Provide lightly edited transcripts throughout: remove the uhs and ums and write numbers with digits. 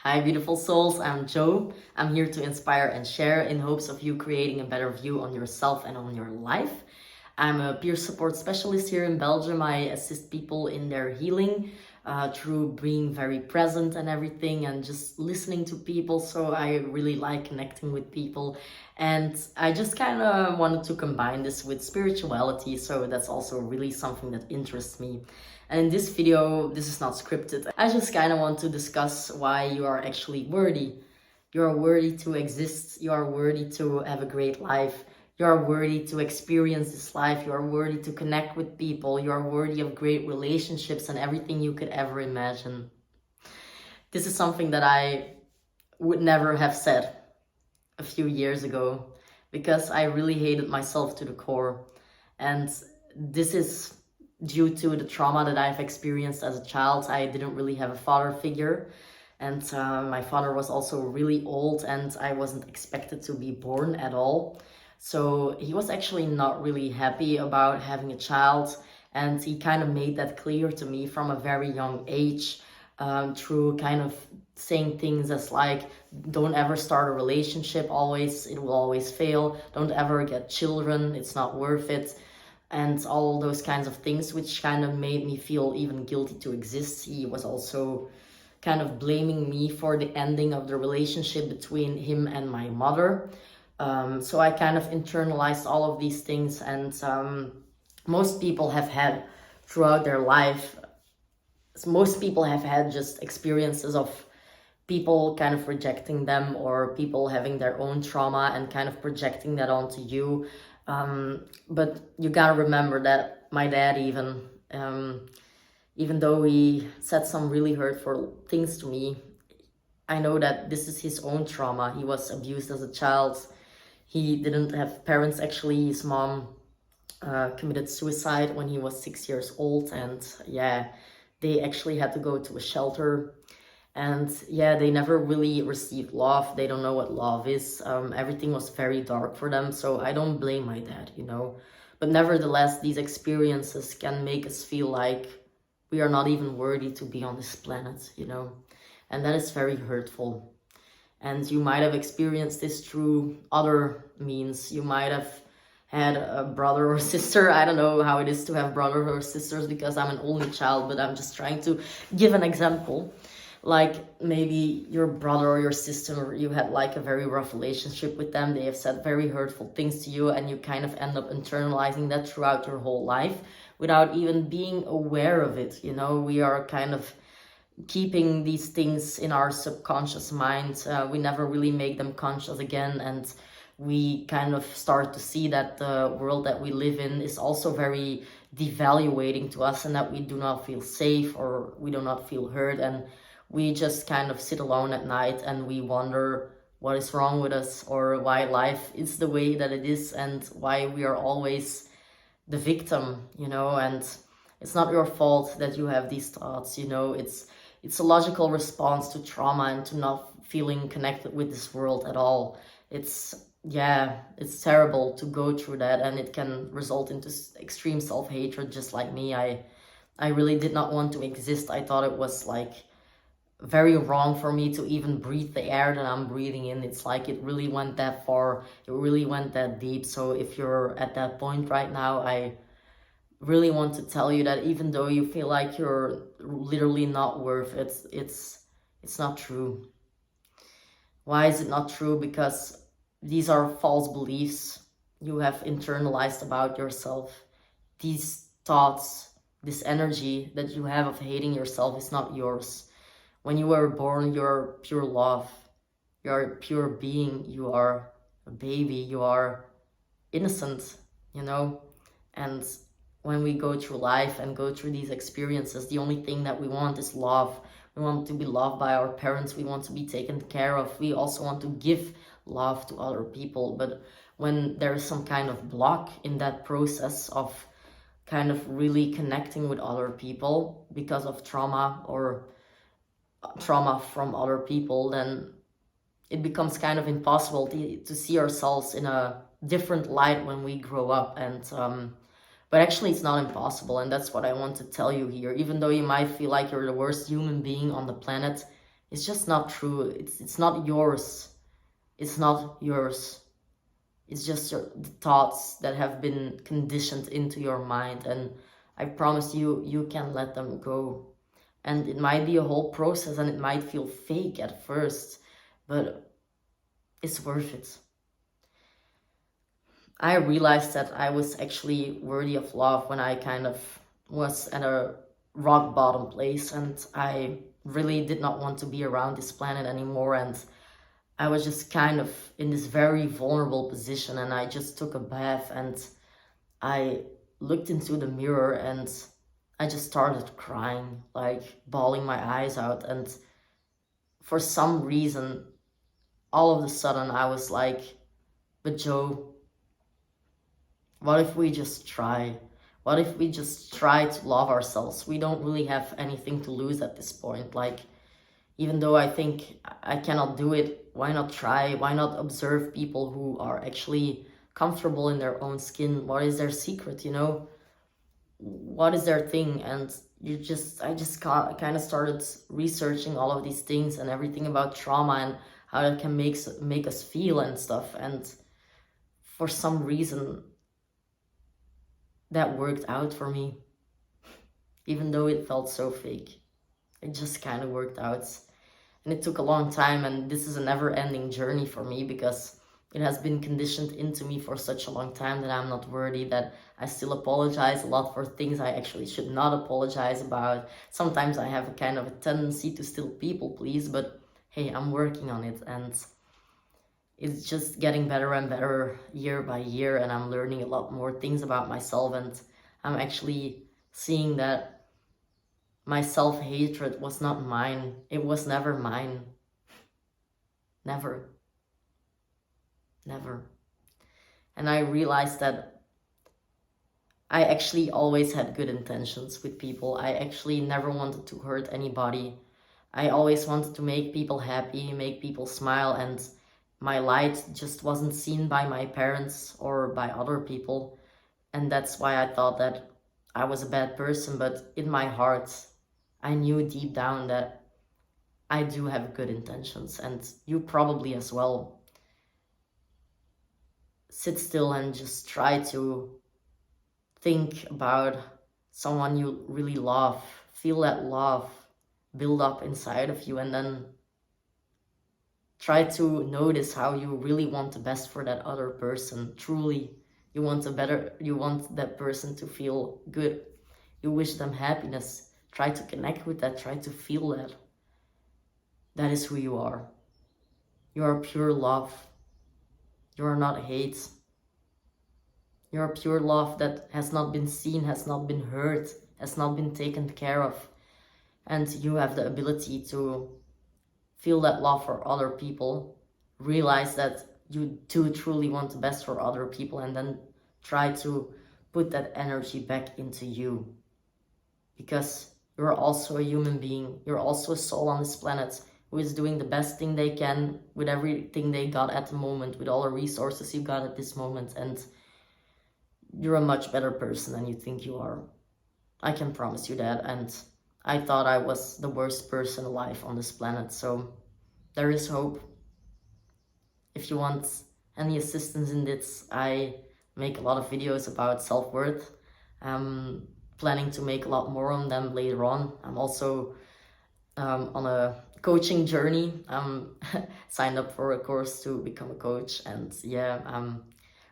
Hi, beautiful souls. I'm Joe. I'm here to inspire and share in hopes of you creating a better view on yourself and on your life. I'm a peer support specialist here in Belgium. I assist people in their healing through being very present and everything and just listening to people. So I really like connecting with people. And I just kind of wanted to combine this with spirituality. So that's also really something that interests me. And in this video, this is not scripted. I just kind of want to discuss why you are actually worthy. You are worthy to exist. You are worthy to have a great life. You are worthy to experience this life. You are worthy to connect with people. You are worthy of great relationships and everything you could ever imagine. This is something that I would never have said a few years ago because I really hated myself to the core. And this is due to the trauma that I've experienced as a child. I didn't really have a father figure, and my father was also really old, and I wasn't expected to be born at all. So he was actually not really happy about having a child, and he kind of made that clear to me from a very young age, through kind of saying things as like, don't ever start a relationship, it will always fail, don't ever get children, it's not worth it, and all those kinds of things, which kind of made me feel even guilty to exist. He was also kind of blaming me for the ending of the relationship between him and my mother. So I kind of internalized all of these things, and most people have had throughout their life, most people have had just experiences of people kind of rejecting them or people having their own trauma and kind of projecting that onto you. But you gotta remember that my dad even though he said some really hurtful things to me, I know that this is his own trauma. He was abused as a child. He didn't have parents. Actually, his mom committed suicide when he was 6 years old, and yeah, they actually had to go to a shelter. And yeah, they never really received love. They don't know what love is. Everything was very dark for them. So I don't blame my dad, you know. But nevertheless, these experiences can make us feel like we are not even worthy to be on this planet, you know. And that is very hurtful. And you might have experienced this through other means. You might have had a brother or sister. I don't know how it is to have brothers or sisters because I'm an only child, but I'm just trying to give an example. Like maybe your brother or your sister, you had like a very rough relationship with them. They have said very hurtful things to you, and you kind of end up internalizing that throughout your whole life without even being aware of it. You know, we are kind of keeping these things in our subconscious mind. We never really make them conscious again, and we kind of start to see that the world that we live in is also very devaluating to us, and that we do not feel safe or we do not feel heard, and we just kind of sit alone at night and we wonder what is wrong with us or why life is the way that it is and why we are always the victim, you know. And it's not your fault that you have these thoughts, you know. It's a logical response to trauma and to not feeling connected with this world at all. It's terrible to go through that, and it can result into extreme self-hatred. Just like me, I really did not want to exist. I thought it was like very wrong for me to even breathe the air that I'm breathing in. It's like it really went that far, it really went that deep. So if you're at that point right now, I really want to tell you that even though you feel like you're literally not worth it, it's not true. Why is it not true? Because these are false beliefs you have internalized about yourself. These thoughts, this energy that you have of hating yourself is not yours. When you were born, you're pure love. You're a pure being. You are a baby. You are innocent, you know? And when we go through life and go through these experiences, the only thing that we want is love. We want to be loved by our parents. We want to be taken care of. We also want to give love to other people. But when there is some kind of block in that process of kind of really connecting with other people because of trauma or trauma from other people, then it becomes kind of impossible to see ourselves in a different light when we grow up. And but actually it's not impossible, and that's what I want to tell you here. Even though you might feel like you're the worst human being on the planet, It's just not true. It's not yours. It's not yours. It's just the thoughts that have been conditioned into your mind, and I promise you, you can let them go. And it might be a whole process, and it might feel fake at first, but it's worth it. I realized that I was actually worthy of love when I kind of was at a rock bottom place, and I really did not want to be around this planet anymore. And I was just kind of in this very vulnerable position, and I just took a bath and I looked into the mirror and I just started crying, like bawling my eyes out. And for some reason, all of a sudden, I was like, but Joe, what if we just try? What if we just try to love ourselves? We don't really have anything to lose at this point. Like, even though I think I cannot do it, why not try? Why not observe people who are actually comfortable in their own skin? What is their secret, you know? What is their thing? And I just kind of started researching all of these things and everything about trauma and how that can make us feel and stuff. And for some reason, that worked out for me, even though it felt so fake. It just kind of worked out. And it took a long time, and this is a never-ending journey for me because it has been conditioned into me for such a long time that I'm not worthy, that I still apologize a lot for things I actually should not apologize about. Sometimes I have a kind of a tendency to still people please, but hey, I'm working on it, and it's just getting better and better year by year, and I'm learning a lot more things about myself, and I'm actually seeing that my self-hatred was not mine. It was never mine. Never. Never. And I realized that I actually always had good intentions with people. I actually never wanted to hurt anybody. I always wanted to make people happy, make people smile, and my light just wasn't seen by my parents or by other people. And that's why I thought that I was a bad person. But in my heart, I knew deep down that I do have good intentions, and you probably as well. Sit still and just try to think about someone you really love. Feel that love build up inside of you, and then try to notice how you really want the best for that other person. Truly, you want that person to feel good. You wish them happiness. Try to connect with that. Try to feel that. That is who you are. You are pure love. You are not hate. You are pure love that has not been seen, has not been heard, has not been taken care of. And you have the ability to feel that love for other people, realize that you do truly want the best for other people, and then try to put that energy back into you. Because you're also a human being. You're also a soul on this planet who is doing the best thing they can with everything they got at the moment, with all the resources you got at this moment. And you're a much better person than you think you are. I can promise you that. And I thought I was the worst person alive on this planet. So there is hope. If you want any assistance in this, I make a lot of videos about self-worth. I'm planning to make a lot more on them later on. I'm also on a coaching journey. I'm signed up for a course to become a coach. And yeah, I'm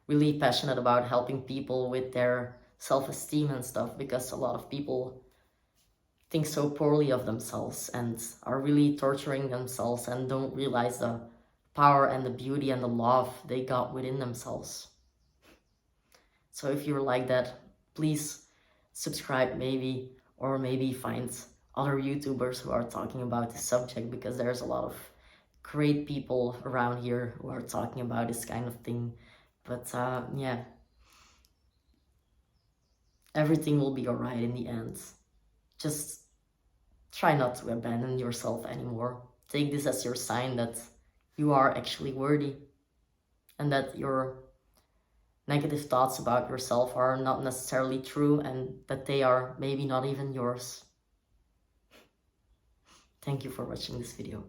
really passionate about helping people with their self-esteem and stuff, because a lot of people think so poorly of themselves and are really torturing themselves and don't realize the power and the beauty and the love they got within themselves. So if you're like that, please subscribe maybe, or maybe find other YouTubers who are talking about this subject, because there's a lot of great people around here who are talking about this kind of thing. But yeah, everything will be alright in the end. Just try not to abandon yourself anymore. Take this as your sign that you are actually worthy, and that your negative thoughts about yourself are not necessarily true, and that they are maybe not even yours. Thank you for watching this video.